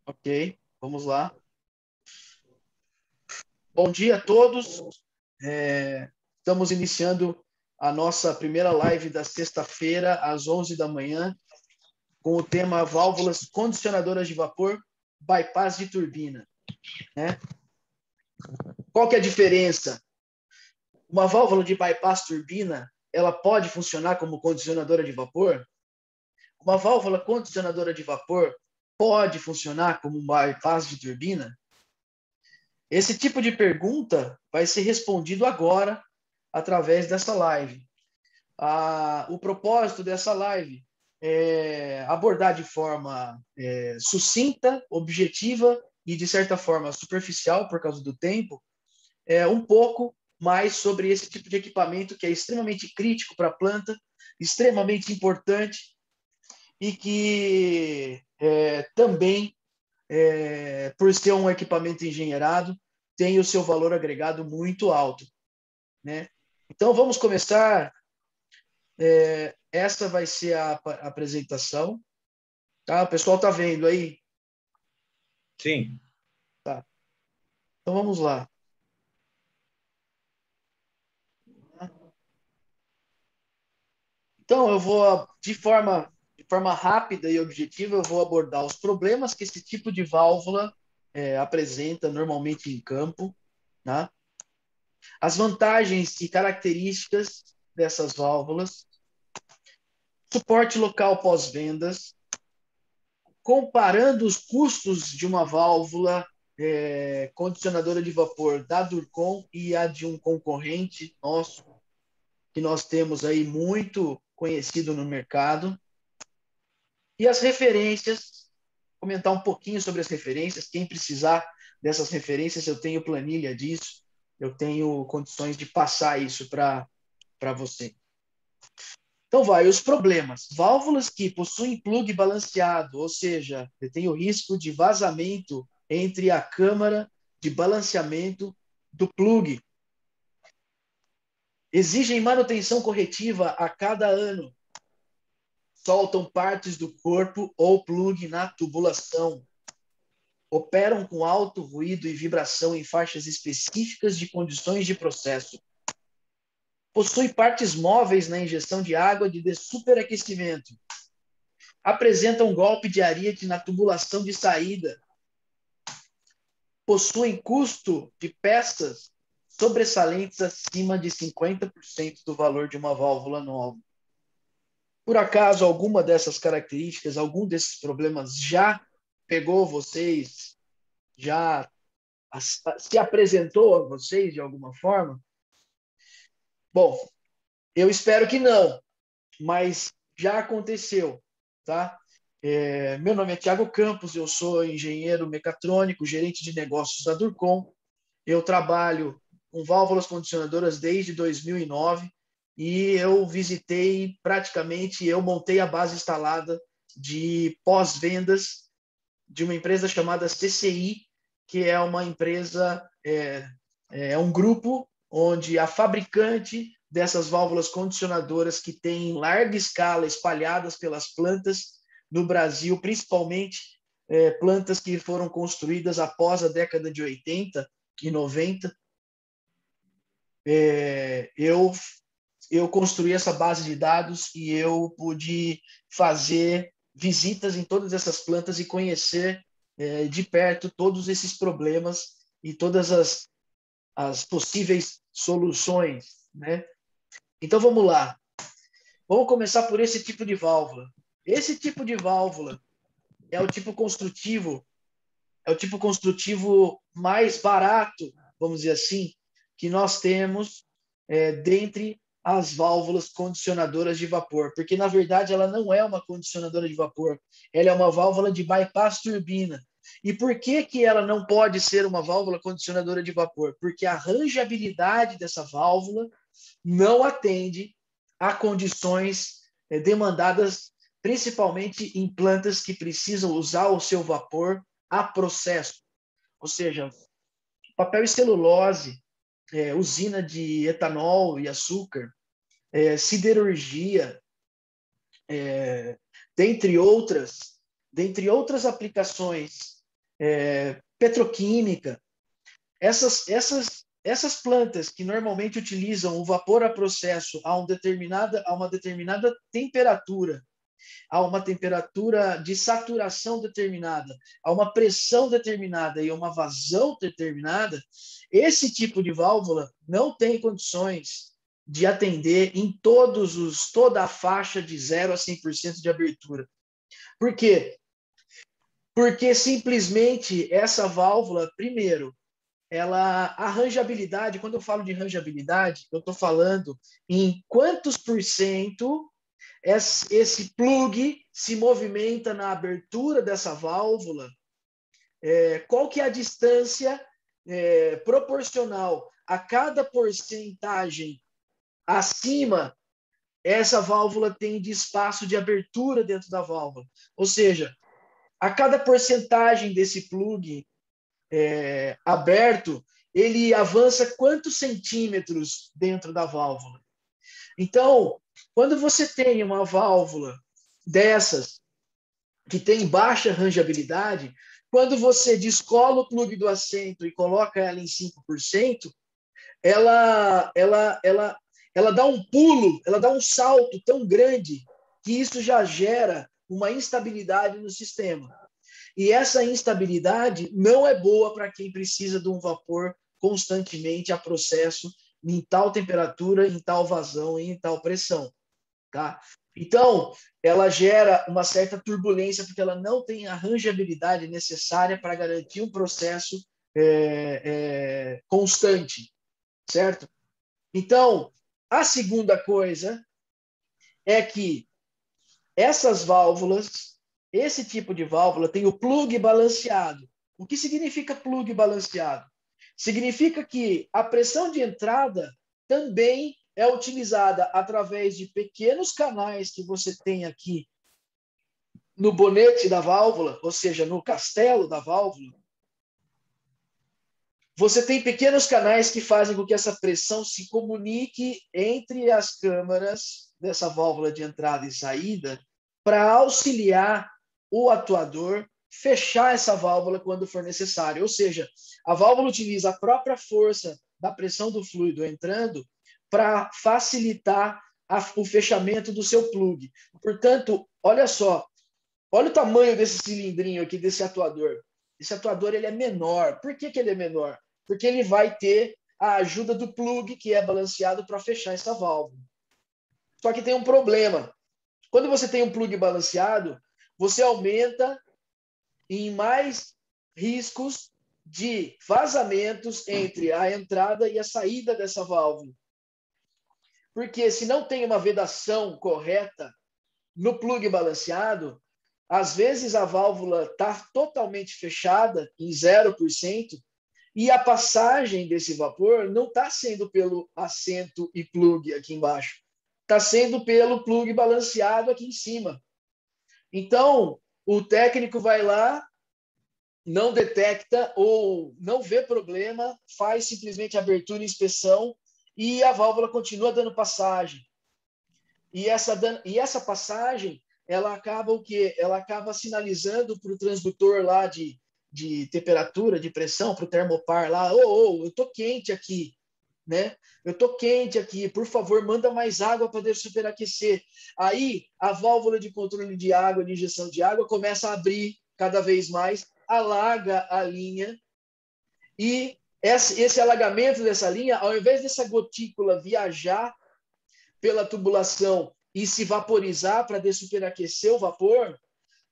Ok, vamos lá. Bom dia a todos. Estamos iniciando a nossa primeira live da sexta-feira, às 11 da manhã, com o tema válvulas condicionadoras de vapor, bypass de turbina. Né? Qual que é a diferença? Uma válvula de bypass turbina, ela pode funcionar como condicionadora de vapor? Uma válvula condicionadora de vapor pode funcionar como um bypass de turbina? Esse tipo de pergunta vai ser respondido agora através dessa live. O propósito dessa live é abordar de forma sucinta, objetiva e, de certa forma, superficial, por causa do tempo, um pouco mais sobre esse tipo de equipamento que é extremamente crítico para a planta, extremamente importante e que também, por ser um equipamento engenheirado, tem o seu valor agregado muito alto, né? Então, vamos começar. Essa vai ser a apresentação. Tá? O pessoal está vendo aí? Sim. Tá. Então, vamos lá. Então, eu vou, de forma rápida e objetiva, eu vou abordar os problemas que esse tipo de válvula apresenta normalmente em campo, tá? As vantagens e características dessas válvulas, suporte local pós-vendas, comparando os custos de uma válvula condicionadora de vapor da Durcon e a de um concorrente nosso, que nós temos aí muito conhecido no mercado. E as referências, comentar um pouquinho sobre as referências. Quem precisar dessas referências, eu tenho planilha disso, eu tenho condições de passar isso para você. Então, os problemas. Válvulas que possuem plug balanceado, ou seja, tem o risco de vazamento entre a câmara de balanceamento do plug. Exigem manutenção corretiva a cada ano. Soltam partes do corpo ou plug na tubulação. Operam com alto ruído e vibração em faixas específicas de condições de processo. Possui partes móveis na injeção de água de superaquecimento. Apresenta um golpe de ariete na tubulação de saída. Possuem custo de peças sobressalentes acima de 50% do valor de uma válvula nova. Por acaso, alguma dessas características, algum desses problemas já pegou vocês, já se apresentou a vocês de alguma forma? Bom, eu espero que não, mas já aconteceu, tá? Meu nome é Thiago Campos, eu sou engenheiro mecatrônico, gerente de negócios da Durcon. Eu trabalho com válvulas condicionadoras desde 2009 e eu visitei praticamente, eu montei a base instalada de pós-vendas de uma empresa chamada CCI, que é uma empresa, um grupo onde a fabricante dessas válvulas condicionadoras que tem em larga escala espalhadas pelas plantas no Brasil, principalmente plantas que foram construídas após a década de 80 e 90, eu construí essa base de dados e eu pude fazer visitas em todas essas plantas e conhecer de perto todos esses problemas e todas as possíveis soluções, né? Então vamos lá. Vamos começar por esse tipo de válvula. Esse tipo de válvula é o tipo construtivo mais barato, vamos dizer assim, que nós temos dentre as válvulas condicionadoras de vapor, porque na verdade ela não é uma condicionadora de vapor, ela é uma válvula de bypass turbina. E por que que ela não pode ser uma válvula condicionadora de vapor? Porque a rangeabilidade dessa válvula não atende a condições demandadas principalmente em plantas que precisam usar o seu vapor a processo, ou seja, papel e celulose, usina de etanol e açúcar, siderurgia, dentre outras aplicações petroquímica. Essas plantas que normalmente utilizam o vapor a processo a uma determinada temperatura, a uma temperatura de saturação determinada, a uma pressão determinada e uma vazão determinada, esse tipo de válvula não tem condições de atender em toda a faixa de 0 a 100% de abertura. Por quê? Porque simplesmente essa válvula, primeiro, a rangeabilidade, quando eu falo de rangeabilidade, eu estou falando em quantos por cento esse plug se movimenta na abertura dessa válvula, qual que é a distância proporcional a cada porcentagem acima essa válvula tem de espaço de abertura dentro da válvula. Ou seja, a cada porcentagem desse plug aberto, ele avança quantos centímetros dentro da válvula. Então, quando você tem uma válvula dessas que tem baixa rangeabilidade, quando você descola o plug do assento e coloca ela em 5%, ela dá um pulo, ela dá um salto tão grande que isso já gera uma instabilidade no sistema. E essa instabilidade não é boa para quem precisa de um vapor constantemente a processo em tal temperatura, em tal vazão e em tal pressão. Tá? Então, ela gera uma certa turbulência porque ela não tem a rangeabilidade necessária para garantir um processo constante, certo? Então, a segunda coisa é que essas válvulas, esse tipo de válvula tem o plug balanceado. O que significa plug balanceado? Significa que a pressão de entrada também é utilizada através de pequenos canais que você tem aqui no bonete da válvula, ou seja, no castelo da válvula. Você tem pequenos canais que fazem com que essa pressão se comunique entre as câmaras dessa válvula de entrada e saída para auxiliar o atuador fechar essa válvula quando for necessário. Ou seja, a válvula utiliza a própria força da pressão do fluido entrando para facilitar o fechamento do seu plug. Portanto, olha só, olha o tamanho desse cilindrinho aqui, desse atuador. Esse atuador ele é menor. Por que ele é menor? Porque ele vai ter a ajuda do plug que é balanceado para fechar essa válvula. Só que tem um problema. Quando você tem um plug balanceado, você aumenta em mais riscos de vazamentos entre a entrada e a saída dessa válvula. Porque se não tem uma vedação correta no plug balanceado, às vezes a válvula está totalmente fechada em 0% e a passagem desse vapor não está sendo pelo assento e plug aqui embaixo, está sendo pelo plug balanceado aqui em cima. Então, o técnico vai lá, não detecta ou não vê problema, faz simplesmente abertura e inspeção e a válvula continua dando passagem. E essa passagem, ela acaba o quê? Ela acaba sinalizando para o transdutor lá de temperatura, de pressão, para o termopar lá, eu estou quente aqui, né? Eu estou quente aqui, por favor, manda mais água para deixar superaquecer. Aí, a válvula de controle de água, de injeção de água, começa a abrir cada vez mais, alaga a linha, e esse alagamento dessa linha, ao invés dessa gotícula viajar pela tubulação e se vaporizar para dessuperaquecer o vapor,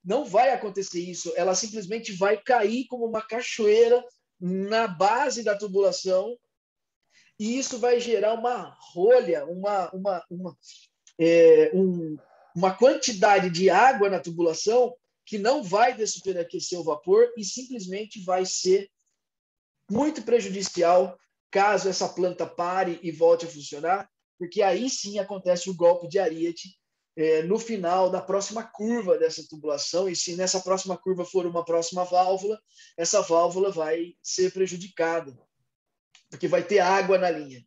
não vai acontecer isso. Ela simplesmente vai cair como uma cachoeira na base da tubulação e isso vai gerar uma rolha, uma quantidade de água na tubulação que não vai dessuperaquecer o vapor e simplesmente vai ser muito prejudicial caso essa planta pare e volte a funcionar, porque aí sim acontece o golpe de ariete no final da próxima curva dessa tubulação, e se nessa próxima curva for uma próxima válvula, essa válvula vai ser prejudicada, porque vai ter água na linha.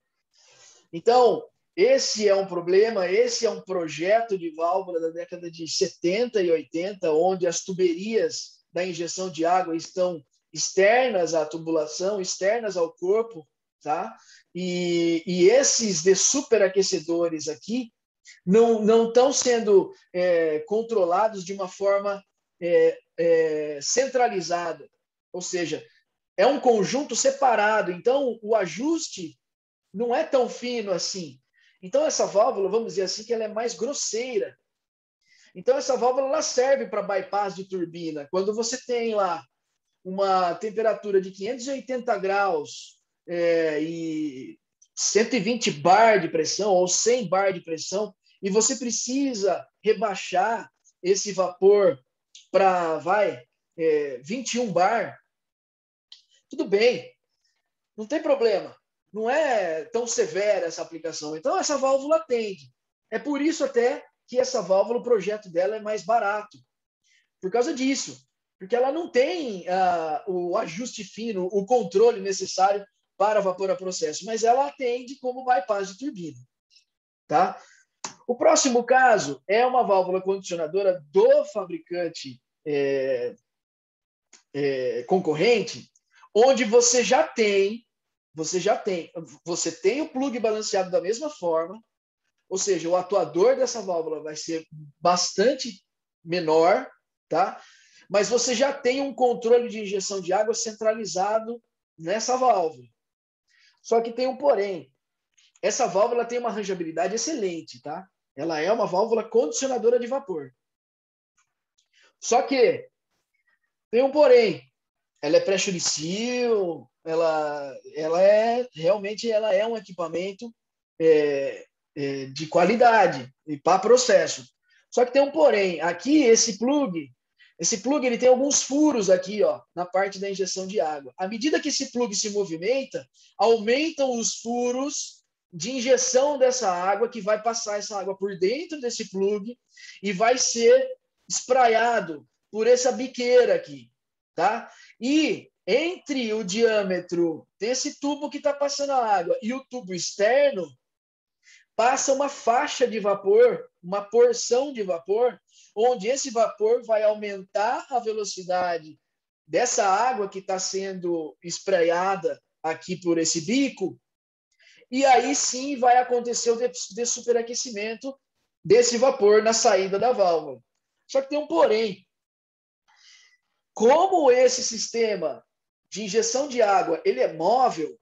Então, esse é um problema, esse é um projeto de válvula da década de 70 e 80, onde as tuberias da injeção de água estão externas à tubulação, externas ao corpo, tá? E esses de superaquecedores aqui não estão sendo controlados de uma forma centralizada, ou seja, é um conjunto separado, então o ajuste não é tão fino assim. Então essa válvula, vamos dizer assim, que ela é mais grosseira. Então essa válvula ela serve para bypass de turbina. Quando você tem lá uma temperatura de 580 graus e 120 bar de pressão ou 100 bar de pressão, e você precisa rebaixar esse vapor para 21 bar, tudo bem, não tem problema. Não é tão severa essa aplicação. Então, essa válvula atende. É por isso até que essa válvula, o projeto dela é mais barato. Por causa disso. Porque ela não tem o ajuste fino, o controle necessário para vapor a processo, mas ela atende como bypass de turbina. Tá? O próximo caso é uma válvula condicionadora do fabricante concorrente, onde você tem o plug balanceado da mesma forma, ou seja, o atuador dessa válvula vai ser bastante menor, tá? Mas você já tem um controle de injeção de água centralizado nessa válvula. Só que tem um porém. Essa válvula tem uma rangeabilidade excelente, tá? Ela é uma válvula condicionadora de vapor. Só que tem um porém. Ela é pressure seal, ela é um equipamento de qualidade e para processo. Só que tem um porém. Aqui esse plug ele tem alguns furos aqui, ó, na parte da injeção de água. À medida que esse plug se movimenta, aumentam os furos de injeção dessa água, que vai passar essa água por dentro desse plug e vai ser espraiado por essa biqueira aqui, tá? E entre o diâmetro desse tubo que está passando a água e o tubo externo, passa uma faixa de vapor, uma porção de vapor, onde esse vapor vai aumentar a velocidade dessa água que está sendo espraiada aqui por esse bico, e aí sim vai acontecer o superaquecimento desse vapor na saída da válvula. Só que tem um porém. Como esse sistema de injeção de água ele é móvel,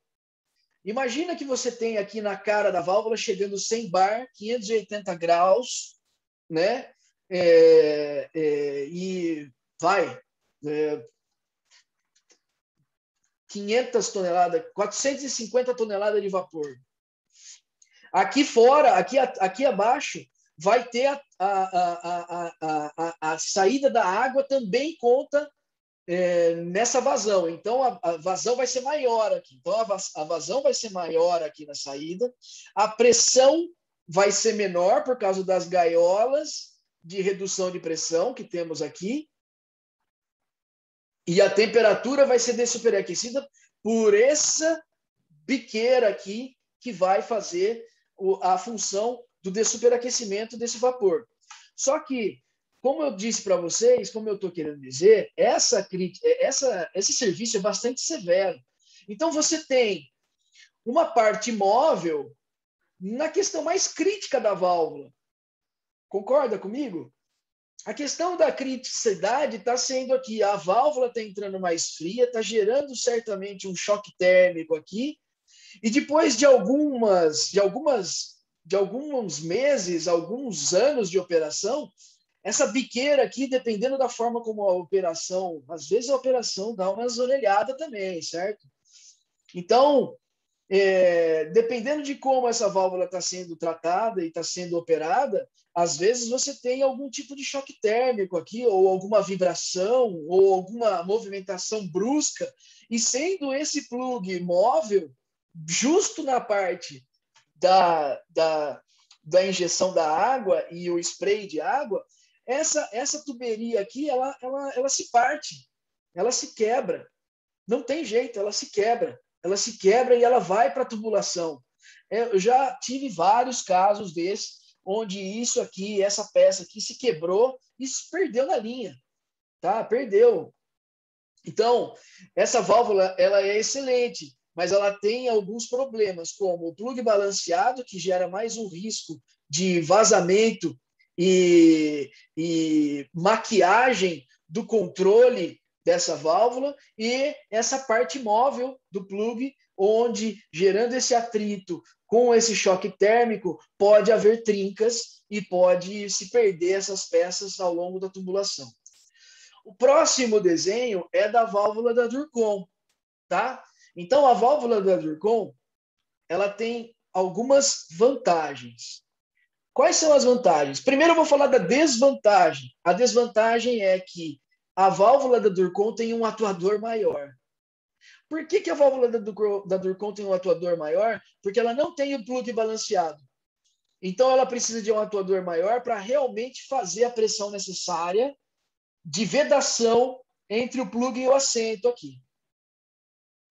imagina que você tem aqui na cara da válvula chegando 100 bar, 580 graus, né? E vai 500 toneladas, 450 toneladas de vapor. Aqui fora, aqui abaixo, vai ter a saída da água também conta nessa vazão. Então, a vazão vai ser maior aqui. Então, a vazão vai ser maior aqui na saída. A pressão vai ser menor por causa das gaiolas de redução de pressão que temos aqui. E a temperatura vai ser superaquecida por essa biqueira aqui que vai fazer a função do dessuperaquecimento desse vapor. Só que, como eu disse para vocês, como eu estou querendo dizer, esse serviço é bastante severo. Então, você tem uma parte móvel na questão mais crítica da válvula. Concorda comigo? A questão da criticidade está sendo aqui, a válvula está entrando mais fria, está gerando certamente um choque térmico aqui, e depois de alguns meses, alguns anos de operação, essa biqueira aqui, dependendo da forma como a operação, às vezes a operação dá umas orelhadas também, certo? Então, dependendo de como essa válvula está sendo tratada e está sendo operada, às vezes você tem algum tipo de choque térmico aqui, ou alguma vibração, ou alguma movimentação brusca, e sendo esse plug móvel, justo na parte da injeção da água e o spray de água, essa tuberia aqui, ela se parte, ela se quebra. Não tem jeito, ela se quebra. Ela se quebra e ela vai para a tubulação. Eu já tive vários casos desses, onde isso aqui, essa peça aqui se quebrou e se perdeu na linha. Tá? Perdeu. Então, essa válvula ela é excelente, mas ela tem alguns problemas, como o plug balanceado, que gera mais um risco de vazamento e maquiagem do controle dessa válvula, e essa parte móvel do plug, onde, gerando esse atrito com esse choque térmico, pode haver trincas e pode se perder essas peças ao longo da tubulação. O próximo desenho é da válvula da Durcon, tá? Então, a válvula da Durcon, ela tem algumas vantagens. Quais são as vantagens? Primeiro eu vou falar da desvantagem. A desvantagem é que a válvula da Durcon tem um atuador maior. Por que a válvula da Durcon tem um atuador maior? Porque ela não tem o plug balanceado. Então, ela precisa de um atuador maior para realmente fazer a pressão necessária de vedação entre o plug e o assento aqui.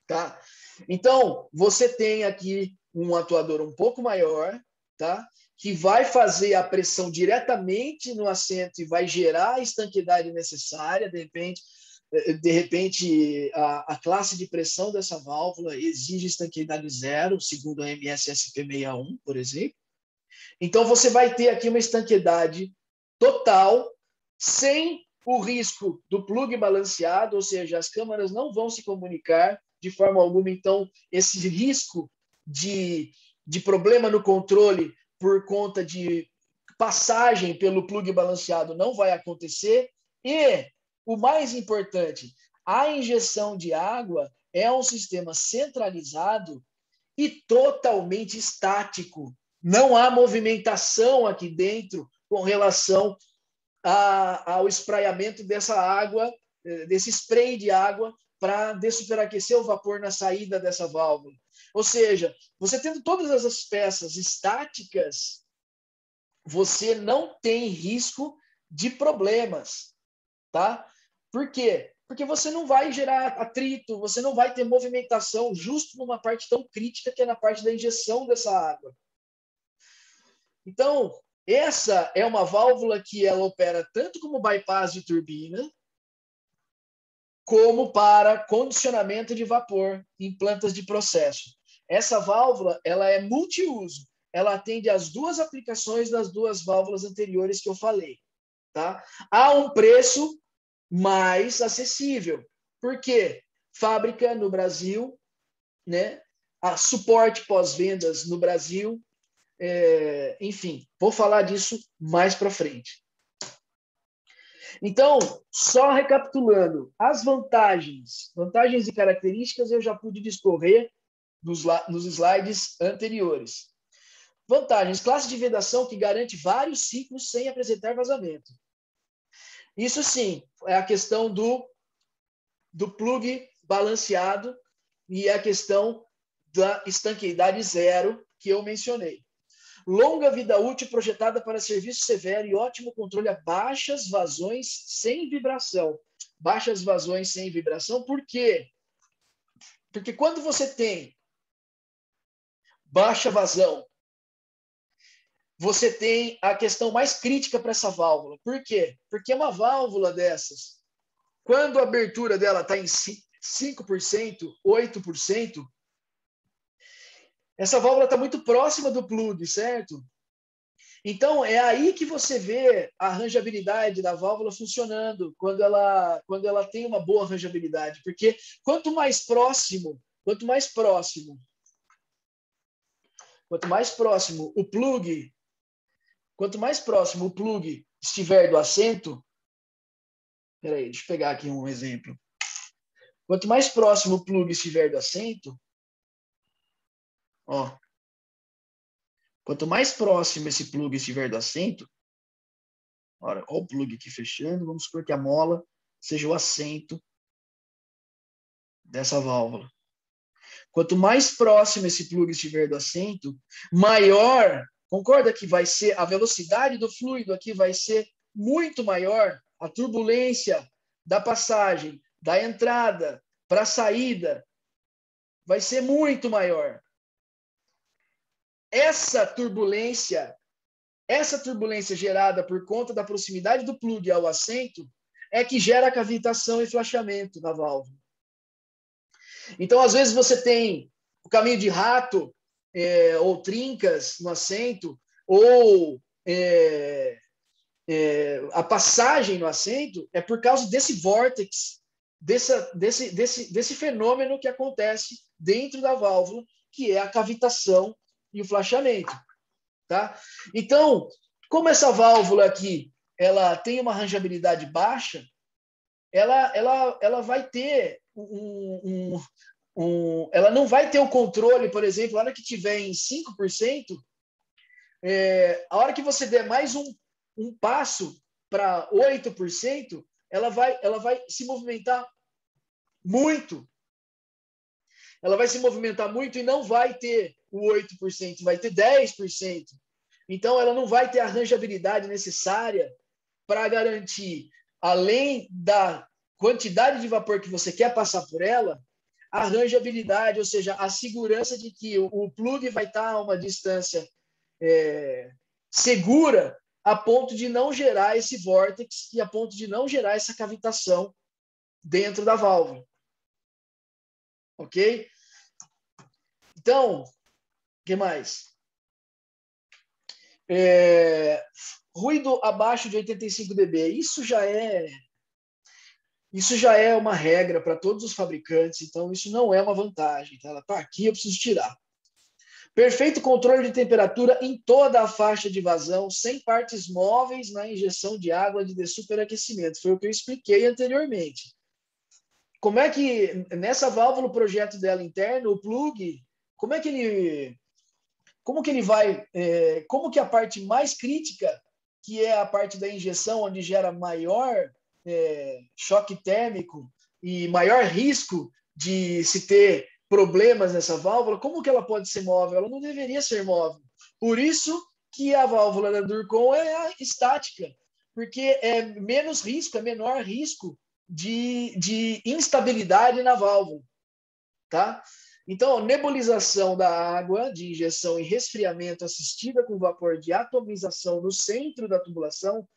Tá? Então, você tem aqui um atuador um pouco maior, tá? Que vai fazer a pressão diretamente no assento e vai gerar a estanqueidade necessária. De repente a classe de pressão dessa válvula exige estanqueidade zero, segundo a MSSP 61, por exemplo. Então, você vai ter aqui uma estanqueidade total, sem o risco do plug balanceado, ou seja, as câmaras não vão se comunicar de forma alguma. Então, esse risco de problema no controle por conta de passagem pelo plug balanceado não vai acontecer. E, o mais importante, a injeção de água é um sistema centralizado e totalmente estático. Não há movimentação aqui dentro com relação ao espraiamento dessa água, desse spray de água, para dessuperaquecer o vapor na saída dessa válvula. Ou seja, você tendo todas essas peças estáticas, você não tem risco de problemas, tá? Por quê? Porque você não vai gerar atrito, você não vai ter movimentação justo numa parte tão crítica que é na parte da injeção dessa água. Então, essa é uma válvula que ela opera tanto como bypass de turbina, como para condicionamento de vapor em plantas de processo. Essa válvula ela é multiuso. Ela atende às duas aplicações das duas válvulas anteriores que eu falei. Tá? Há um preço mais acessível. Por quê? Fábrica no Brasil, né? A suporte pós-vendas no Brasil. Enfim, vou falar disso mais para frente. Então, só recapitulando, as vantagens e características eu já pude discorrer nos slides anteriores. Vantagens: classe de vedação que garante vários ciclos sem apresentar vazamento. Isso sim, é a questão do plug balanceado e a questão da estanqueidade zero que eu mencionei. Longa vida útil projetada para serviço severo e ótimo controle a baixas vazões sem vibração. Baixas vazões sem vibração, por quê? Porque quando você tem baixa vazão, você tem a questão mais crítica para essa válvula. Por quê? Porque uma válvula dessas, quando a abertura dela está em 5%, 8%, essa válvula está muito próxima do plug, certo? Então, é aí que você vê a arranjabilidade da válvula funcionando, quando ela tem uma boa arranjabilidade. Porque quanto mais próximo o plug estiver do assento, peraí, deixa eu pegar aqui um exemplo. Quanto mais próximo o plug estiver do assento, ó, quanto mais próximo esse plug estiver do assento, olha o plug aqui fechando, vamos supor que a mola seja o assento dessa válvula. Quanto mais próximo esse plug estiver do assento, maior, concorda que vai ser a velocidade do fluido aqui vai ser muito maior, a turbulência da passagem, da entrada para a saída, vai ser muito maior. Essa turbulência gerada por conta da proximidade do plug ao assento, é que gera cavitação e flashamento na válvula. Então, às vezes, você tem o caminho de rato, ou trincas no assento, ou a passagem no assento, é por causa desse vórtex, desse fenômeno que acontece dentro da válvula, que é a cavitação e o flashamento. Tá? Então, como essa válvula aqui ela tem uma rangeabilidade baixa, ela vai ter ela não vai ter o controle, por exemplo, a hora que tiver em 5%, a hora que você der mais um passo para 8%, ela vai se movimentar muito. Ela vai se movimentar muito e não vai ter o 8%, vai ter 10%. Então, ela não vai ter a rangeabilidade necessária para garantir, além da quantidade de vapor que você quer passar por ela, a rangeabilidade, ou seja, a segurança de que o plug vai estar a uma distância segura a ponto de não gerar esse vórtex e a ponto de não gerar essa cavitação dentro da válvula. Ok? Então, o que mais? Ruído abaixo de 85 dB. Isso já é uma regra para todos os fabricantes, então isso não é uma vantagem. Tá? Ela está aqui, eu preciso tirar. Perfeito controle de temperatura em toda a faixa de vazão, sem partes móveis na injeção de água de superaquecimento. Foi o que eu expliquei anteriormente. Como é que, nessa válvula, o projeto dela interno, o plug, como que a parte mais crítica, que é a parte da injeção, onde gera maior choque térmico e maior risco de se ter problemas nessa válvula, como que ela pode ser móvel? Ela não deveria ser móvel. Por isso que a válvula da Durcon é estática, porque é menos risco, é menor risco de instabilidade na válvula. Tá? Então, nebulização da água de injeção e resfriamento assistida com vapor de atomização no centro da tubulação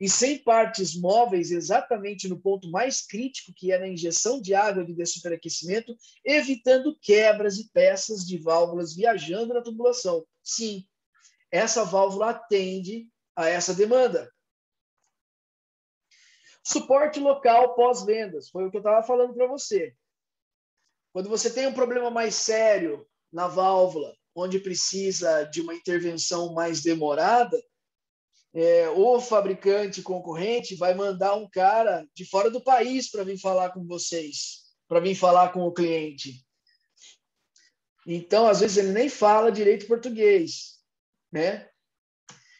e sem partes móveis exatamente no ponto mais crítico, que é na injeção de água de superaquecimento, evitando quebras e peças de válvulas viajando na tubulação. Sim, essa válvula atende a essa demanda. Suporte local pós-vendas, foi o que eu estava falando para você. Quando você tem um problema mais sério na válvula, onde precisa de uma intervenção mais demorada, o fabricante concorrente vai mandar um cara de fora do país para vir falar com vocês, para vir falar com o cliente. Então, às vezes, ele nem fala direito português, né?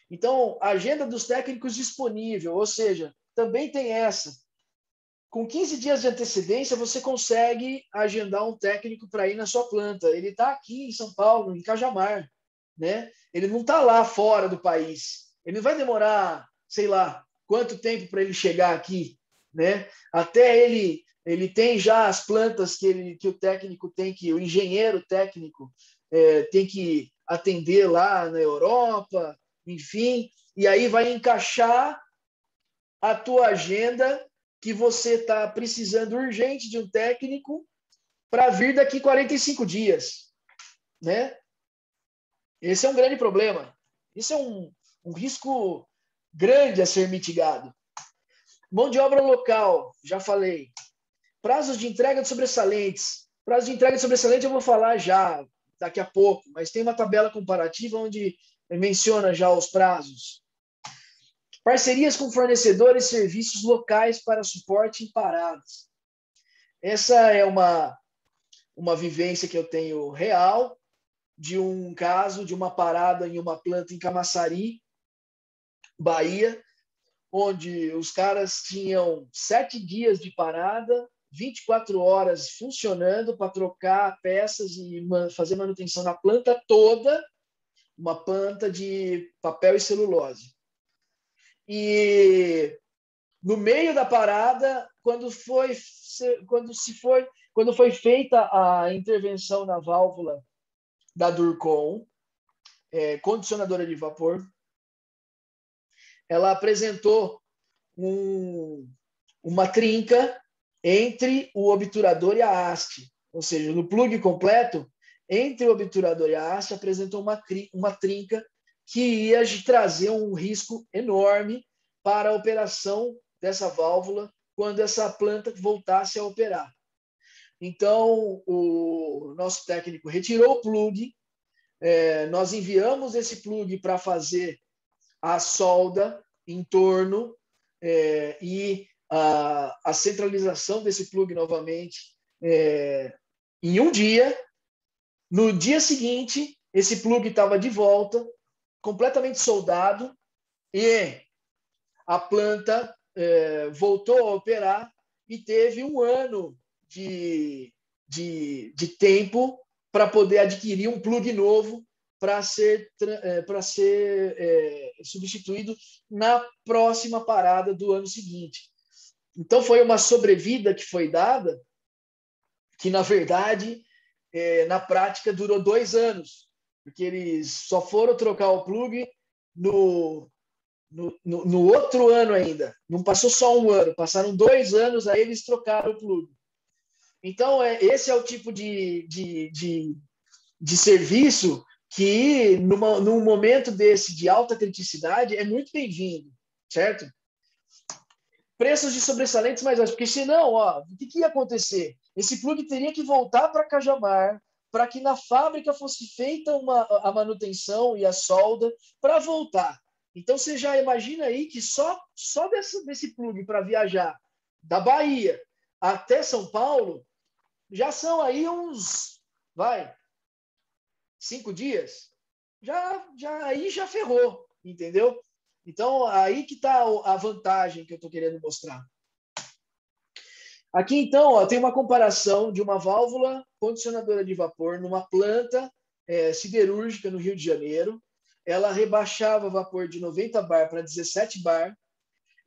Então, a agenda dos técnicos disponível, ou seja, também tem essa. Com 15 dias de antecedência, você consegue agendar um técnico para ir na sua planta. Ele está aqui em São Paulo, em Cajamar, né? Ele não está lá fora do país. Ele não vai demorar, sei lá, quanto tempo para ele chegar aqui, né? Até ele tem já as plantas que o técnico tem que, o engenheiro técnico tem que atender lá na Europa, enfim, e aí vai encaixar a tua agenda que você está precisando urgente de um técnico para vir daqui 45 dias, né? Esse é um grande problema. Isso é um risco grande a ser mitigado. Mão de obra local, já falei. Prazos de entrega de sobressalentes. Prazo de entrega de sobressalente eu vou falar já, daqui a pouco, mas tem uma tabela comparativa onde menciona já os prazos. Parcerias com fornecedores e serviços locais para suporte em paradas. Essa é uma vivência que eu tenho real de um caso de uma parada em uma planta em Camaçari, Bahia, onde os caras tinham 7 dias de parada, 24 horas funcionando para trocar peças e fazer manutenção na planta toda, uma planta de papel e celulose. E no meio da parada, quando foi feita a intervenção na válvula da Durcon, condicionadora de vapor, ela apresentou uma trinca entre o obturador e a haste. Ou seja, no plug completo, entre o obturador e a haste, apresentou uma trinca que ia trazer um risco enorme para a operação dessa válvula quando essa planta voltasse a operar. Então, o nosso técnico retirou o plug, nós enviamos esse plug para fazer a solda em torno e a centralização desse plug novamente em um dia. No dia seguinte, esse plug estava de volta, completamente soldado, e a planta voltou a operar e teve um ano de tempo para poder adquirir um plug novo para ser substituído na próxima parada do ano seguinte. Então, foi uma sobrevida que foi dada, que, na verdade, na prática, durou 2 anos, porque eles só foram trocar o plug no outro ano ainda. Não passou só um ano, passaram 2 anos, aí eles trocaram o plug. Então, esse é o tipo de serviço que, num momento desse de alta criticidade, é muito bem-vindo, certo? Preços de sobressalentes mais altos, porque senão, o que ia acontecer? Esse plug teria que voltar para Cajamar, para que na fábrica fosse feita a manutenção e a solda para voltar. Então, você já imagina aí que só desse plug para viajar da Bahia até São Paulo, já são aí uns, 5 dias. Aí já ferrou, entendeu? Então, aí que está a vantagem que eu estou querendo mostrar. Aqui, então, tem uma comparação de uma válvula condicionadora de vapor numa planta siderúrgica no Rio de Janeiro. Ela rebaixava vapor de 90 bar para 17 bar.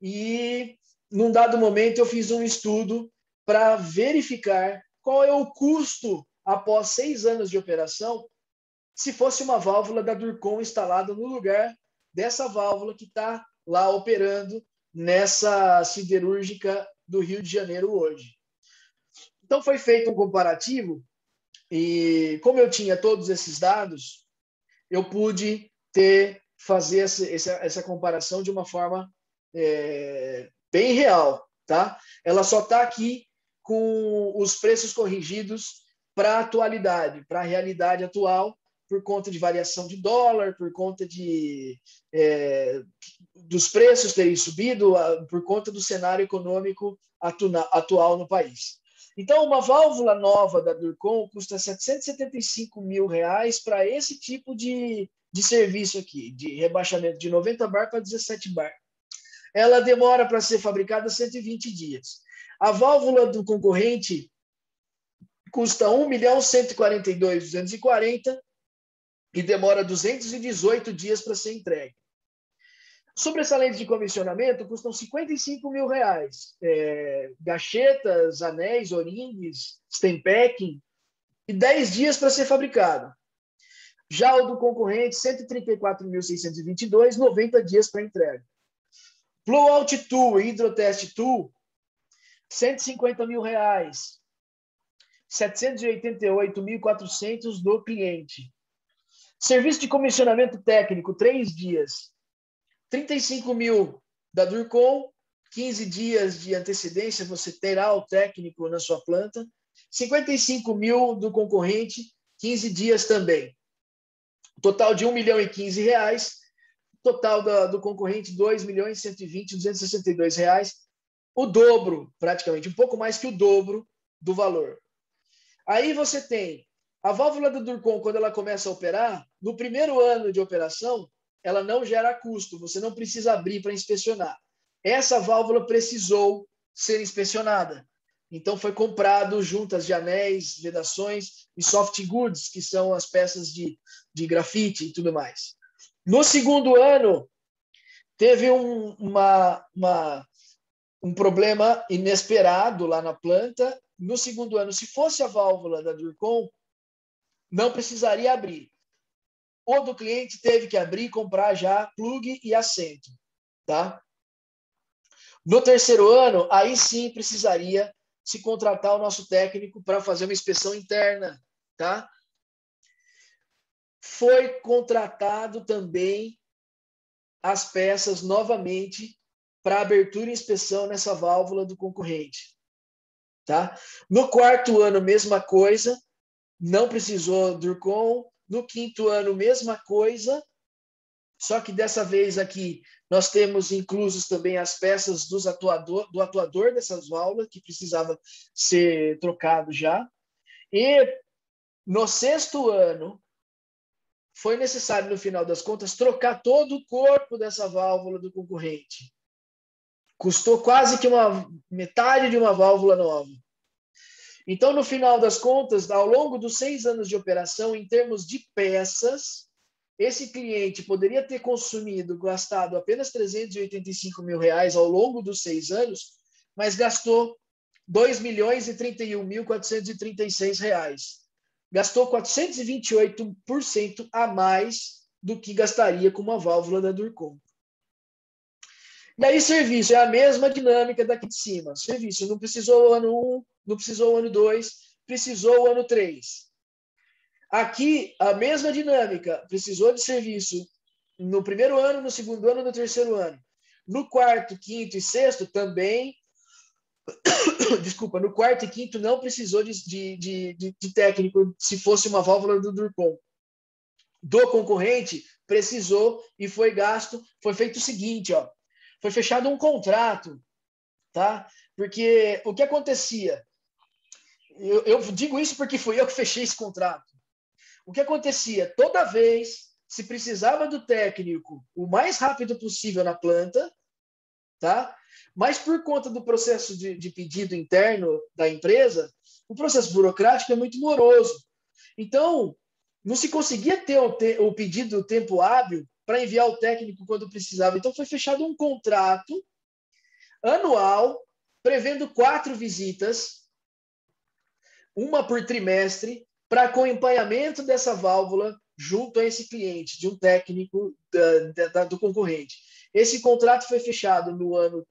E, num dado momento, eu fiz um estudo para verificar qual é o custo após 6 anos de operação se fosse uma válvula da Durcon instalada no lugar dessa válvula que está lá operando nessa siderúrgica do Rio de Janeiro hoje. Então, foi feito um comparativo e, como eu tinha todos esses dados, eu pude fazer essa comparação de uma forma bem real. Tá? Ela só está aqui com os preços corrigidos para a atualidade, para a realidade atual, por conta de variação de dólar, por conta dos preços terem subido, por conta do cenário econômico atual no país. Então, uma válvula nova da Durcon custa R$ 775 mil para esse tipo de serviço aqui, de rebaixamento de 90 bar para 17 bar. Ela demora para ser fabricada 120 dias. A válvula do concorrente custa R$ 1.142.240 e demora 218 dias para ser entregue. Sobressalentes de comissionamento custam R$ 55 mil. Gachetas, anéis, o-rings, stempacking, e 10 dias para ser fabricado. Já o do concorrente, R$ 134.622, 90 dias para entrega. Blowout Tool e Hidrotest Tool, R$ 150 mil. 788.400 do cliente. Serviço de comissionamento técnico, 3 dias. 35 mil da Durcon, 15 dias de antecedência, você terá o técnico na sua planta. 55 mil do concorrente, 15 dias também. Total de R$ 1.015. Total do concorrente, R$ 2.120.262. O dobro, praticamente, um pouco mais que o dobro do valor. Aí você tem a válvula do Durcon, quando ela começa a operar, no primeiro ano de operação, ela não gera custo, você não precisa abrir para inspecionar. Essa válvula precisou ser inspecionada. Então, foi comprado juntas de anéis, vedações e soft goods, que são as peças de grafite e tudo mais. No segundo ano, teve um problema inesperado lá na planta. No segundo ano, se fosse a válvula da Durcon, não precisaria abrir. O do cliente teve que abrir e comprar já plug e assento. Tá? No terceiro ano, aí sim precisaria se contratar o nosso técnico para fazer uma inspeção interna, tá? Foi contratado também as peças novamente para abertura e inspeção nessa válvula do concorrente, tá? No quarto ano, mesma coisa, não precisou Durcon. No quinto ano, mesma coisa, só que dessa vez aqui nós temos inclusos também as peças do atuador dessas válvulas, que precisava ser trocado já. E no sexto ano, foi necessário, no final das contas, trocar todo o corpo dessa válvula do concorrente. Custou quase que metade de uma válvula nova. Então, no final das contas, ao longo dos 6 anos de operação, em termos de peças, esse cliente poderia ter gastado apenas R$385 mil ao longo dos 6 anos, mas gastou R$2.031.436. Gastou 428% a mais do que gastaria com uma válvula da Durcon. E aí, serviço, é a mesma dinâmica daqui de cima. Serviço, não precisou o ano 1, não precisou o ano 2, precisou o ano 3. Aqui, a mesma dinâmica. Precisou de serviço no primeiro ano, no segundo ano, no terceiro ano. No quarto, quinto e sexto, também. Desculpa, no quarto e quinto não precisou de técnico se fosse uma válvula do Durcon. Do concorrente, precisou e foi gasto. Foi feito o seguinte, ó. Foi fechado um contrato, tá? Porque o que acontecia? Eu digo isso porque fui eu que fechei esse contrato. O que acontecia? Toda vez se precisava do técnico o mais rápido possível na planta, tá? Mas por conta do processo de pedido interno da empresa, o processo burocrático é muito moroso. Então, não se conseguia ter o pedido do tempo hábil para enviar o técnico quando precisava. Então, foi fechado um contrato anual, prevendo 4 visitas, uma por trimestre, para acompanhamento dessa válvula junto a esse cliente, de um técnico do concorrente. Esse contrato foi fechado no ano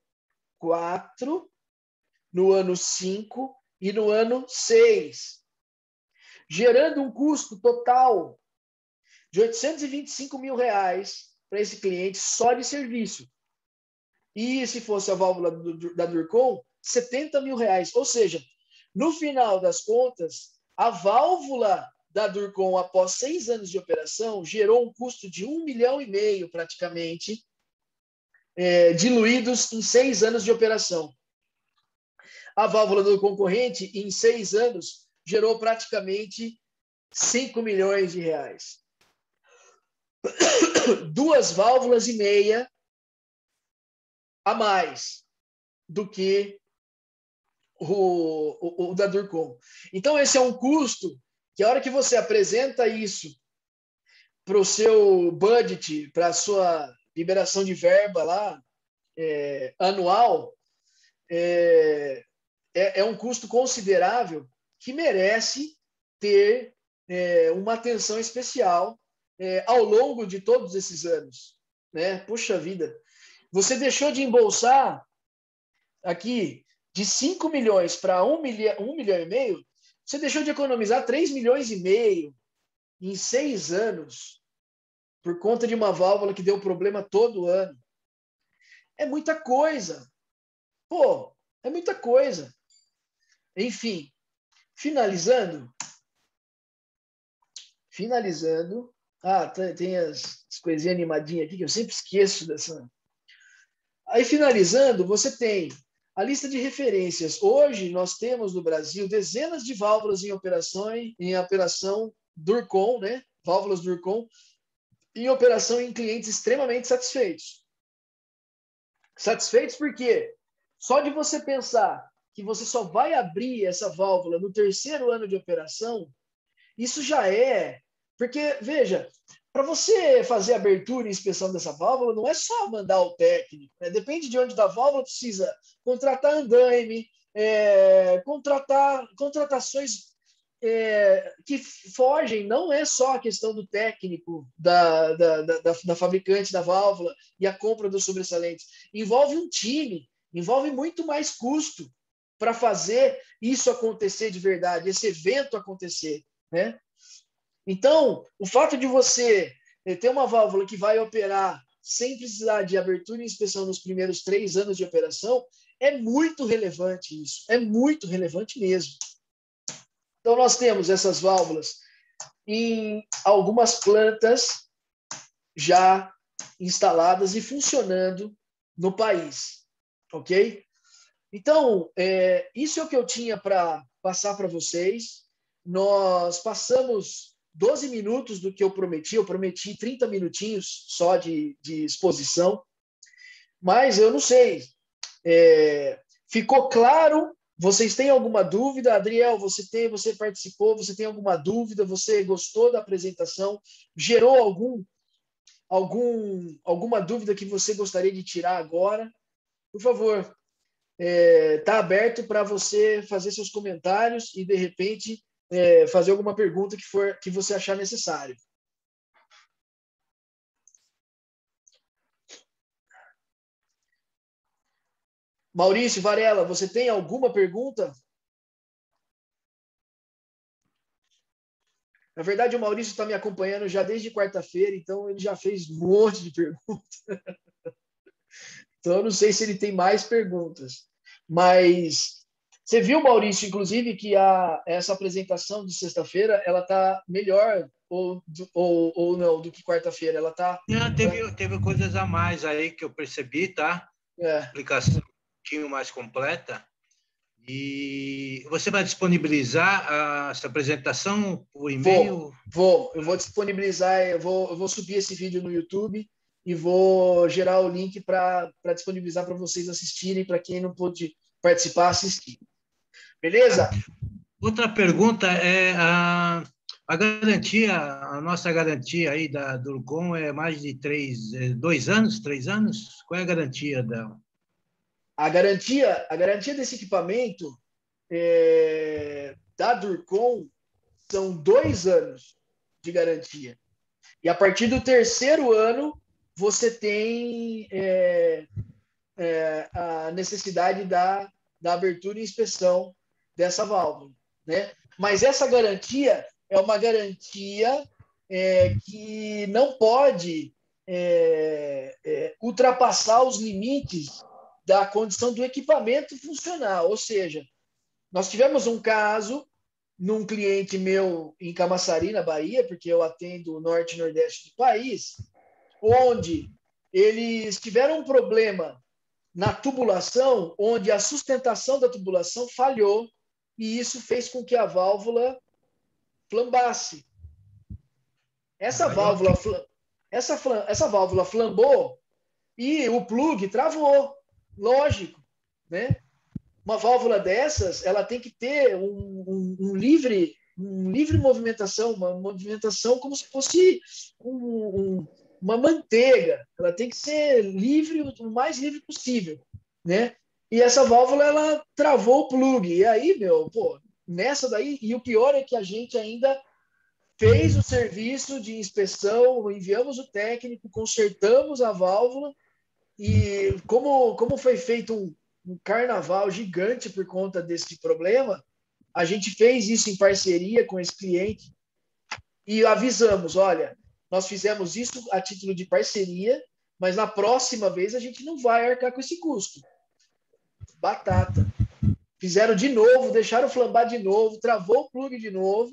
4, no ano 5 e no ano 6, gerando um custo total de R$825 mil para esse cliente só de serviço. E se fosse a válvula da Durcon, R$70 mil. Ou seja, no final das contas, a válvula da Durcon, após 6 anos de operação, gerou um custo de R$1,5 milhão, praticamente, diluídos em 6 anos de operação. A válvula do concorrente, em 6 anos, gerou praticamente R$5 milhões. 2,5 válvulas a mais do que o da Durcon. Então, esse é um custo que a hora que você apresenta isso para o seu budget, para a sua liberação de verba lá, anual, é um custo considerável que merece ter uma atenção especial ao longo de todos esses anos, né? Puxa vida, você deixou de embolsar aqui de 5 milhões para 1,5 milhão, você deixou de economizar 3,5 milhões em 6 anos por conta de uma válvula que deu problema todo ano. É muita coisa. Pô, é muita coisa. Enfim, finalizando. Tem as coisinhas animadinhas aqui que eu sempre esqueço dessa. Aí, finalizando, você tem a lista de referências. Hoje, nós temos no Brasil dezenas de válvulas em operação Durcon, né? Válvulas Durcon, em operação em clientes extremamente satisfeitos. Satisfeitos porque só de você pensar que você só vai abrir essa válvula no terceiro ano de operação, isso já é... Porque, veja, para você fazer a abertura e inspeção dessa válvula, não é só mandar o técnico, né? Depende de onde da válvula, precisa contratar andaime, contratações que fogem, não é só a questão do técnico, da fabricante da válvula e a compra dos sobressalentes. Envolve um time, Envolve muito mais custo para fazer isso acontecer de verdade, esse evento acontecer, né? Então, o fato de você ter uma válvula que vai operar sem precisar de abertura e inspeção nos primeiros 3 anos de operação é muito relevante isso, é muito relevante mesmo. Então, nós temos essas válvulas em algumas plantas já instaladas e funcionando no país, ok? Então, isso é o que eu tinha para passar para vocês. Nós passamos 12 minutos do que eu prometi 30 minutinhos só de exposição, mas eu não sei, ficou claro? Vocês têm alguma dúvida? Adriel, você participou, você tem alguma dúvida? Você gostou da apresentação? Gerou alguma dúvida que você gostaria de tirar agora? Por favor, está aberto para você fazer seus comentários e, de repente, fazer alguma pergunta que você achar necessário. Maurício Varela, você tem alguma pergunta? Na verdade, o Maurício está me acompanhando já desde quarta-feira, então ele já fez um monte de perguntas. Então, eu não sei se ele tem mais perguntas. Mas você viu, Maurício, inclusive, que essa apresentação de sexta-feira ela está melhor ou não do que quarta-feira? Ela está. Teve coisas a mais aí que eu percebi, tá? Explicação um pouquinho mais completa. E você vai disponibilizar essa apresentação por e-mail? Eu vou disponibilizar, eu vou subir esse vídeo no YouTube e vou gerar o link para disponibilizar para vocês assistirem, para quem não pôde participar, assistir. Beleza? Outra pergunta é a garantia, a nossa garantia aí da Durcom é mais de 2 anos, 3 anos? Qual é a garantia dela? A garantia desse equipamento da Durcom são 2 anos de garantia. E a partir do 3º ano, você tem a necessidade da abertura e inspeção dessa válvula, né? Mas essa garantia é uma garantia que não pode ultrapassar os limites da condição do equipamento funcionar. Ou seja, nós tivemos um caso num cliente meu em Camaçari, na Bahia, porque eu atendo o norte e nordeste do país, onde eles tiveram um problema na tubulação, onde a sustentação da tubulação falhou, e isso fez com que a válvula flambasse. Essa válvula flambou e o plug travou, lógico, né? Uma válvula dessas, ela tem que ter um livre movimentação, uma movimentação como se fosse uma manteiga. Ela tem que ser livre, o mais livre possível, né? E essa válvula, ela travou o plug. E aí, nessa daí, e o pior é que a gente ainda fez o serviço de inspeção, enviamos o técnico, consertamos a válvula, e como foi feito um carnaval gigante por conta desse problema, a gente fez isso em parceria com esse cliente e avisamos, olha, nós fizemos isso a título de parceria, mas na próxima vez a gente não vai arcar com esse custo. Batata. Fizeram de novo, deixaram flambar de novo, travou o plug de novo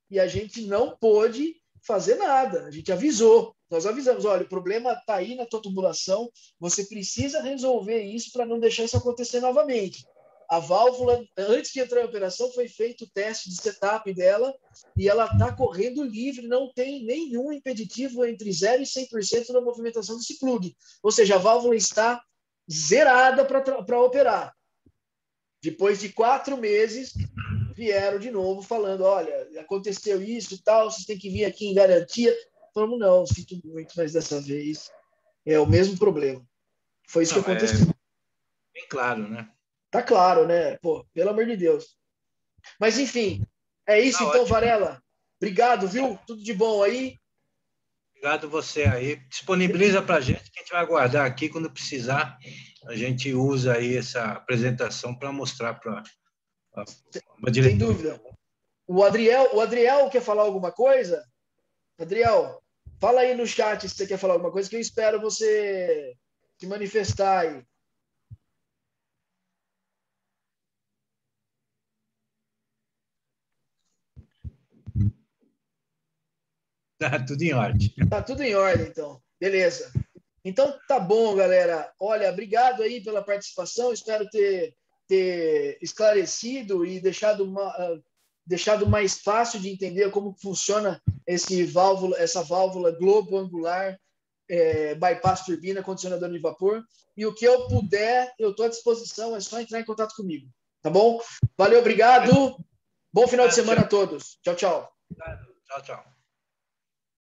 e a gente não pôde fazer nada. A gente avisou. Nós avisamos, olha, o problema está aí na tua tubulação, você precisa resolver isso para não deixar isso acontecer novamente. A válvula, antes de entrar em operação, foi feito o teste de setup dela e ela está correndo livre, não tem nenhum impeditivo entre 0% e 100% na movimentação desse plug. Ou seja, a válvula está zerada para operar. Depois de 4 meses, vieram de novo falando, olha, aconteceu isso e tal, vocês têm que vir aqui em garantia. Falamos, não, sinto muito, mas dessa vez é o mesmo problema. Foi isso que aconteceu. Bem claro, né? Tá claro, né? Pô, pelo amor de Deus. Mas, enfim, é isso então, ótimo. Varela. Obrigado, viu? Tudo de bom aí. Obrigado você aí. Disponibiliza para a gente, que a gente vai aguardar aqui. Quando precisar, a gente usa aí essa apresentação para mostrar para a diretoria. Sem dúvida. O Adriel quer falar alguma coisa? Adriel, fala aí no chat se você quer falar alguma coisa, que eu espero você se manifestar aí. Tá tudo em ordem. Tá tudo em ordem, então. Beleza. Então, tá bom, galera. Olha, obrigado aí pela participação. Espero ter esclarecido e deixado mais fácil de entender como funciona essa válvula globo angular, bypass turbina, condicionador de vapor. E o que eu puder, eu estou à disposição. É só entrar em contato comigo. Tá bom? Valeu, obrigado. Bom final de semana a todos. Tchau, tchau. Tchau, tchau.